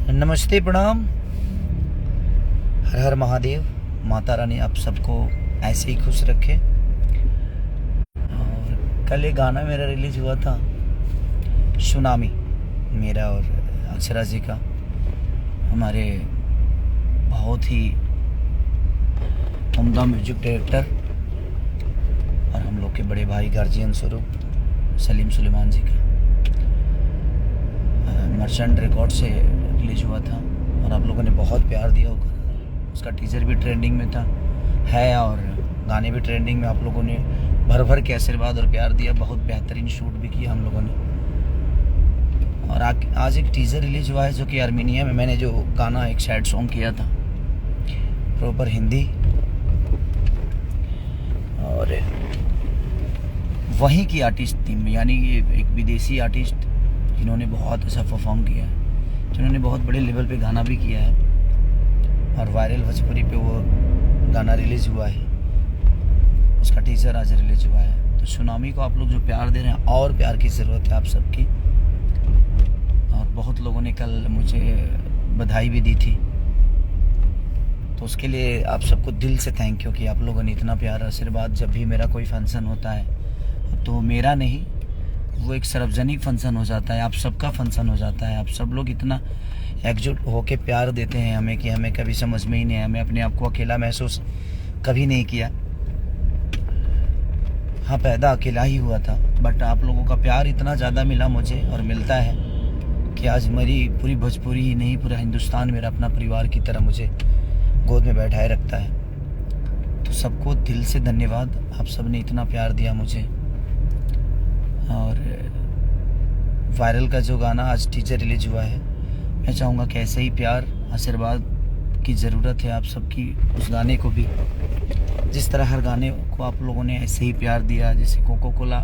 नमस्ते, प्रणाम, हर हर महादेव। माता रानी आप सबको ऐसे ही खुश रखे। और कल एक गाना मेरा रिलीज हुआ था, सुनामी, मेरा और अक्षरा जी का, हमारे बहुत ही उम्दा म्यूजिक डायरेक्टर और हम लोग के बड़े भाई गार्जियन स्वरूप सलीम सुलेमान जी का मर्चेंट रिकॉर्ड से रिलीज हुआ था और आप लोगों ने बहुत प्यार दिया होगा। उसका टीजर भी ट्रेंडिंग में था है और गाने भी ट्रेंडिंग में। आप लोगों ने भर भर के आशीर्वाद और प्यार दिया, बहुत बेहतरीन शूट भी किया हम लोगों ने। और आज एक टीजर रिलीज हुआ है जो कि आर्मीनिया में मैंने जो गाना एक सैड सॉन्ग किया था, प्रॉपर हिंदी, और वहीं की आर्टिस्ट थी, यानी ये एक विदेशी आर्टिस्ट जिन्होंने बहुत अच्छा परफॉर्म किया है, जिन्होंने बहुत बड़े लेवल पे गाना भी किया है और वायरल भोजपुरी पे वो गाना रिलीज़ हुआ है। उसका टीजर आज रिलीज हुआ है। तो सुनामी को आप लोग जो प्यार दे रहे हैं, और प्यार की ज़रूरत है आप सबकी। और बहुत लोगों ने कल मुझे बधाई भी दी थी, तो उसके लिए आप सबको दिल से थैंक यू कि आप लोगों ने इतना प्यार आशीर्वाद। जब भी मेरा कोई फंक्शन होता है तो मेरा नहीं, वो एक सार्वजनिक फंक्शन हो जाता है, आप सबका फंक्शन हो जाता है। आप सब लोग इतना एकजुट होके प्यार देते हैं हमें कि हमें कभी समझ में ही नहीं आया। हमें अपने आप को अकेला महसूस कभी नहीं किया। हाँ, पैदा अकेला ही हुआ था, बट आप लोगों का प्यार इतना ज़्यादा मिला मुझे और मिलता है कि आज मेरी पूरी भोजपुरी ही नहीं, पूरा हिंदुस्तान मेरा अपना परिवार की तरह मुझे गोद में बैठाए रखता है। तो सबको दिल से धन्यवाद, आप सब ने इतना प्यार दिया मुझे। और वायरल का जो गाना आज टीजर रिलीज हुआ है, मैं चाहूँगा कि ऐसे ही प्यार आशीर्वाद की ज़रूरत है आप सबकी। उस गाने को भी जिस तरह हर गाने को आप लोगों ने ऐसे ही प्यार दिया, जैसे कोको कोला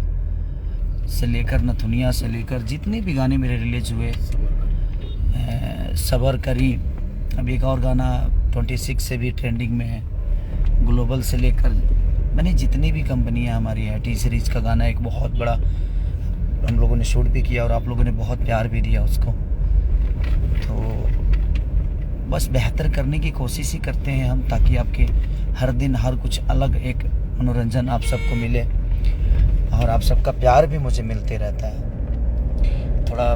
से लेकर नथुनिया से लेकर जितने भी गाने मेरे रिलीज हुए, सबर करी, अब एक और गाना 26 से भी ट्रेंडिंग में है, ग्लोबल से लेकर मैंने जितनी भी कंपनियां हमारी है, टी सीरीज का गाना एक बहुत बड़ा हम लोगों ने शूट भी किया और आप लोगों ने बहुत प्यार भी दिया उसको। तो बस बेहतर करने की कोशिश ही करते हैं हम, ताकि आपके हर दिन हर कुछ अलग एक मनोरंजन आप सबको मिले और आप सबका प्यार भी मुझे मिलते रहता है। थोड़ा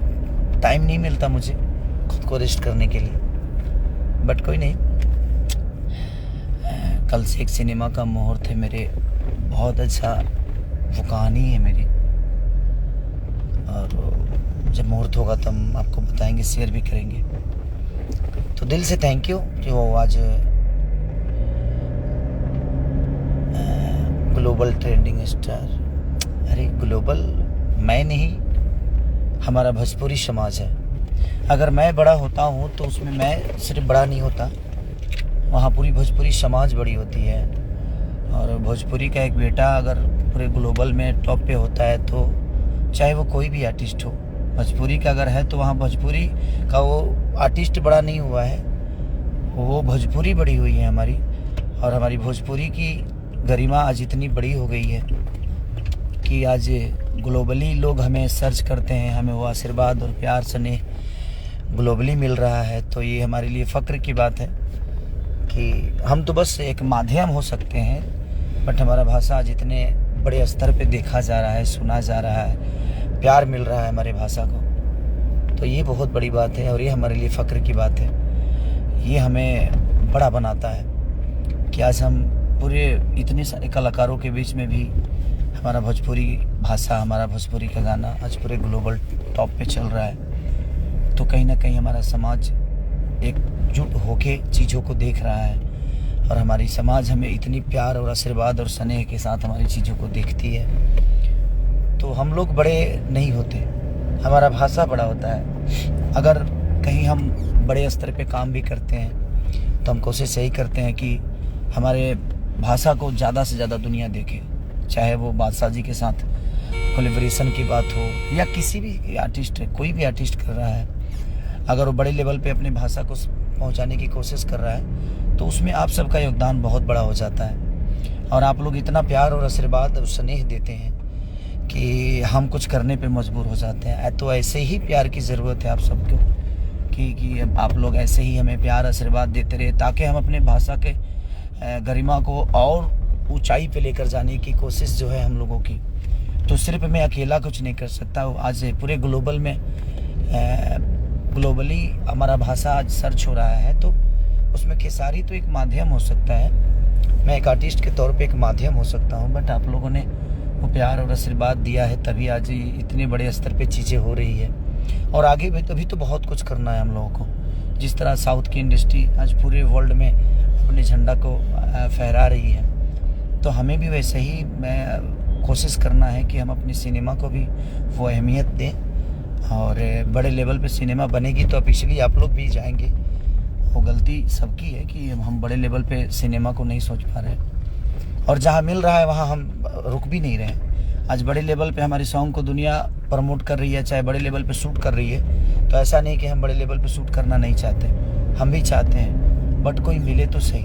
टाइम नहीं मिलता मुझे खुद को रेस्ट करने के लिए, बट कोई नहीं। कल से एक सिनेमा का मुहूर्त है मेरे, बहुत अच्छा वो कहानी है मेरी, और जब मुहूर्त होगा तो हम आपको बताएंगे, शेयर भी करेंगे। तो दिल से थैंक यू कि वो आज ग्लोबल ट्रेंडिंग स्टार, अरे ग्लोबल मैं नहीं, हमारा भोजपुरी समाज है। अगर मैं बड़ा होता हूँ तो उसमें मैं सिर्फ बड़ा नहीं होता, वहाँ पूरी भोजपुरी समाज बड़ी होती है। और भोजपुरी का एक बेटा अगर पूरे ग्लोबल में टॉप पे होता है, तो चाहे वो कोई भी आर्टिस्ट हो, भोजपुरी का अगर है तो वहाँ भोजपुरी का वो आर्टिस्ट बड़ा नहीं हुआ है, वो भोजपुरी बड़ी हुई है हमारी। और हमारी भोजपुरी की गरिमा आज इतनी बड़ी हो गई है कि आज ग्लोबली लोग हमें सर्च करते हैं, हमें वो आशीर्वाद और प्यार स्नेह ग्लोबली मिल रहा है। तो ये हमारे लिए फ़ख्र की बात है कि हम तो बस एक माध्यम हो सकते हैं, बट हमारा भाषा आज इतने बड़े स्तर पे देखा जा रहा है, सुना जा रहा है, प्यार मिल रहा है हमारे भाषा को। तो ये बहुत बड़ी बात है और ये हमारे लिए फ़ख्र की बात है। ये हमें बड़ा बनाता है कि आज हम पूरे इतने सारे कलाकारों के बीच में भी हमारा भोजपुरी भाषा, हमारा भोजपुरी का गाना आज पूरे ग्लोबल टॉप पे चल रहा है। तो कहीं ना कहीं हमारा समाज एकजुट होके चीज़ों को देख रहा है और हमारी समाज हमें इतनी प्यार और आशीर्वाद और स्नेह के साथ हमारी चीज़ों को देखती है। तो हम लोग बड़े नहीं होते, हमारा भाषा बड़ा होता है। अगर कहीं हम बड़े स्तर पे काम भी करते हैं तो हम कोशिश यही करते हैं कि हमारे भाषा को ज़्यादा से ज़्यादा दुनिया देखे, चाहे वो बादशाह जी के साथ कोलैबोरेशन की बात हो या किसी भी आर्टिस्ट, कोई भी आर्टिस्ट कर रहा है, अगर वो बड़े लेवल पे अपनी भाषा को पहुंचाने की कोशिश कर रहा है तो उसमें आप सबका योगदान बहुत बड़ा हो जाता है। और आप लोग इतना प्यार और आशीर्वाद और स्नेह देते हैं कि हम कुछ करने पे मजबूर हो जाते हैं। तो ऐसे ही प्यार की ज़रूरत है आप सबको कि आप लोग ऐसे ही हमें प्यार आशीर्वाद देते रहे, ताकि हम अपने भाषा के गरिमा को और ऊंचाई पे लेकर जाने की कोशिश जो है हम लोगों की। तो सिर्फ मैं अकेला कुछ नहीं कर सकता। आज पूरे ग्लोबल में ग्लोबली हमारा भाषा आज सर्च हो रहा है, तो उसमें खेसारी तो एक माध्यम हो सकता है, मैं एक आर्टिस्ट के तौर पे एक माध्यम हो सकता हूँ। बट आप लोगों ने वो प्यार और आशीर्वाद दिया है, तभी आज इतने बड़े स्तर पे चीज़ें हो रही है। और आगे भी तभी तो बहुत कुछ करना है हम लोगों को। जिस तरह साउथ की इंडस्ट्री आज पूरे वर्ल्ड में अपने झंडा को फहरा रही है, तो हमें भी वैसे ही कोशिश करना है कि हम अपनी सिनेमा को भी वो अहमियत दें। और बड़े लेवल पे सिनेमा बनेगी तो ऑफिशियली आप लोग भी जाएंगे। वो गलती सबकी है कि हम बड़े लेवल पे सिनेमा को नहीं सोच पा रहे, और जहाँ मिल रहा है वहाँ हम रुक भी नहीं रहे। आज बड़े लेवल पे हमारी सॉन्ग को दुनिया प्रमोट कर रही है, चाहे बड़े लेवल पे शूट कर रही है, तो ऐसा नहीं कि हम बड़े लेवल पे शूट करना नहीं चाहते, हम भी चाहते हैं। बट कोई मिले तो सही,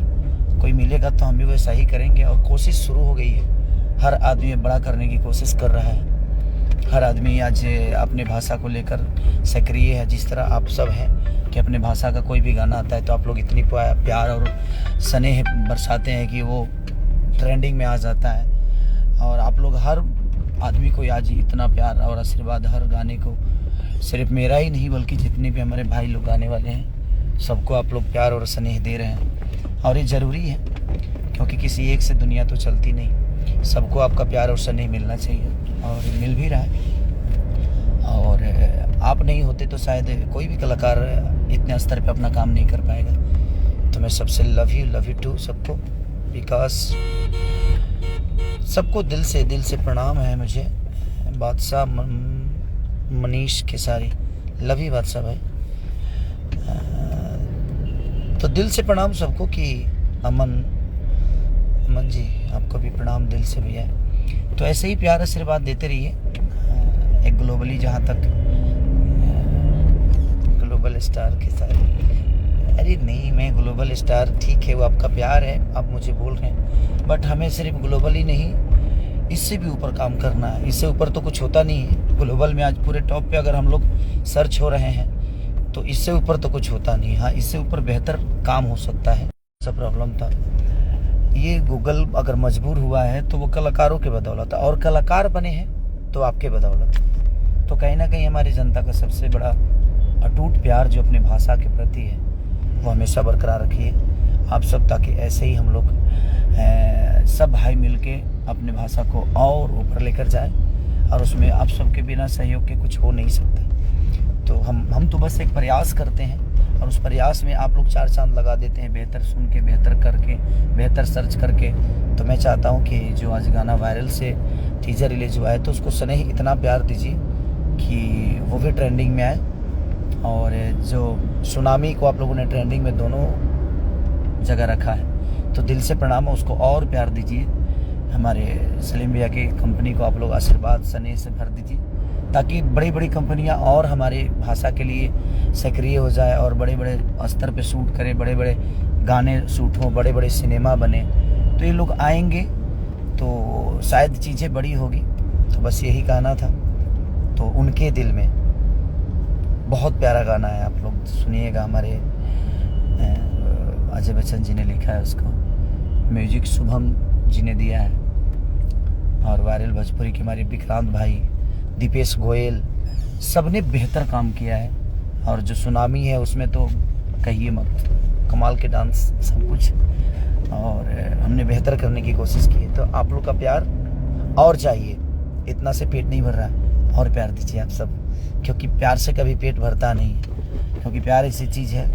कोई मिलेगा तो हम भी वैसा ही करेंगे। और कोशिश शुरू हो गई है, हर आदमी बड़ा करने की कोशिश कर रहा है, हर आदमी आज अपने भाषा को लेकर सक्रिय है। जिस तरह आप सब हैं कि अपने भाषा का कोई भी गाना आता है तो आप लोग इतनी प्यार और स्नेह बरसाते हैं कि वो ट्रेंडिंग में आ जाता है। और आप लोग हर आदमी को आज इतना प्यार और आशीर्वाद, हर गाने को, सिर्फ मेरा ही नहीं बल्कि जितने भी हमारे भाई लोग गाने वाले हैं सबको आप लोग प्यार और स्नेह दे रहे हैं। और ये ज़रूरी है, क्योंकि किसी एक से दुनिया तो चलती नहीं, सबको आपका प्यार और स्नेह मिलना चाहिए, और मिल भी रहा है। और आप नहीं होते तो शायद कोई भी कलाकार इतने स्तर पे अपना काम नहीं कर पाएगा। तो मैं सबसे लव यू टू सबको, बिकॉज सबको दिल से प्रणाम है मुझे। बादशाह मनीष खेसारी, लव यू बादशाह भाई। तो दिल से प्रणाम सबको कि अमन जी आपको भी प्रणाम दिल से भैया। तो ऐसे ही प्यार आशीर्वाद देते रहिए। एक ग्लोबली, जहाँ तक ग्लोबल स्टार खेसारी, अरे नहीं मैं ग्लोबल स्टार, ठीक है वो आपका प्यार है, आप मुझे बोल रहे हैं, बट हमें सिर्फ ग्लोबल ही नहीं, इससे भी ऊपर काम करना है। इससे ऊपर तो कुछ होता नहीं है। ग्लोबल में आज पूरे टॉप पे अगर हम लोग सर्च हो रहे हैं तो इससे ऊपर तो कुछ होता नहीं। हाँ, इससे ऊपर बेहतर काम हो सकता है। सब प्रॉब्लम था, ये गूगल अगर मजबूर हुआ है तो वो कलाकारों के बदौलत, और कलाकार बने हैं तो आपके बदौलत। तो कहीं ना कहीं हमारी जनता का सबसे बड़ा अटूट प्यार जो अपने भाषा के प्रति है वो हमेशा बरकरार रखिए आप सब, ताकि ऐसे ही हम लोग सब भाई मिलके अपने भाषा को और ऊपर लेकर जाए। और उसमें आप सबके बिना सहयोग के कुछ हो नहीं सकता। तो हम तो बस एक प्रयास करते हैं, और उस प्रयास में आप लोग 4 चांद लगा देते हैं, बेहतर सुन के, बेहतर करके, बेहतर सर्च करके। तो मैं चाहता हूँ कि जो आज गाना वायरल से टीजर रिलीज हुआ है, तो उसको स्नेह इतना प्यार दीजिए कि वो भी ट्रेंडिंग में आए। और जो सुनामी को आप लोगों ने ट्रेंडिंग में दोनों जगह रखा है, तो दिल से प्रणाम, उसको और प्यार दीजिए। हमारे सलीम भैया की कंपनी को आप लोग आशीर्वाद स्नेह से भर दीजिए, ताकि बड़ी बड़ी कंपनियां और हमारे भाषा के लिए सक्रिय हो जाए और बड़े बड़े स्तर पे शूट करें, बड़े बड़े गाने शूट हों, बड़े बड़े सिनेमा बने। तो ये लोग आएंगे तो शायद चीज़ें बड़ी होगी। तो बस यही कहना था। तो उनके दिल में बहुत प्यारा गाना है, आप लोग सुनिएगा। हमारे अजय बच्चन जी ने लिखा है उसको, म्यूजिक शुभम जी ने दिया है, और वायरल भोजपुरी के हमारे विक्रांत भाई, दीपेश गोयल, सब ने बेहतर काम किया है। और जो सुनामी है उसमें तो कहिए मत, कमाल के डांस सब कुछ, और हमने बेहतर करने की कोशिश की है। तो आप लोग का प्यार और चाहिए, इतना से पेट नहीं भर रहा, और प्यार दीजिए आप सब, क्योंकि प्यार से कभी पेट भरता नहीं है। क्योंकि प्यार ऐसी चीज़ है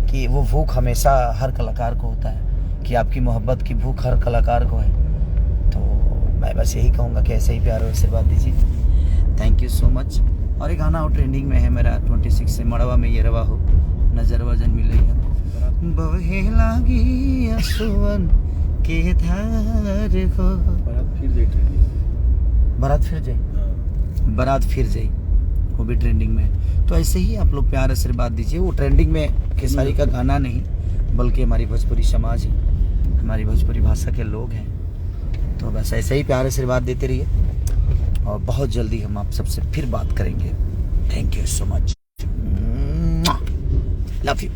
कि वो भूख हमेशा हर कलाकार को होता है, कि आपकी मोहब्बत की भूख हर कलाकार को है। तो मैं बस यही कहूँगा कि ऐसे ही प्यार और आशीर्वाद दीजिए। Thank you so much. और एक गाना और ट्रेंडिंग में है मेरा 26 से, मड़वा में ये रवा हो नजरवा जन मिलेगा, बहे लागी असुवन के धार हो, बारात फिर जाई, वो भी ट्रेंडिंग में है। तो ऐसे ही आप लोग प्यार आशीर्वाद दीजिए। वो ट्रेंडिंग में खेसारी का गाना नहीं, बल्कि हमारी भोजपुरी समाज है, हमारी भोजपुरी भाषा के लोग हैं। तो बस ऐसे ही प्यार आशीर्वाद देते रहिए। और बहुत जल्दी हम आप सबसे फिर बात करेंगे। Thank you so much, love you.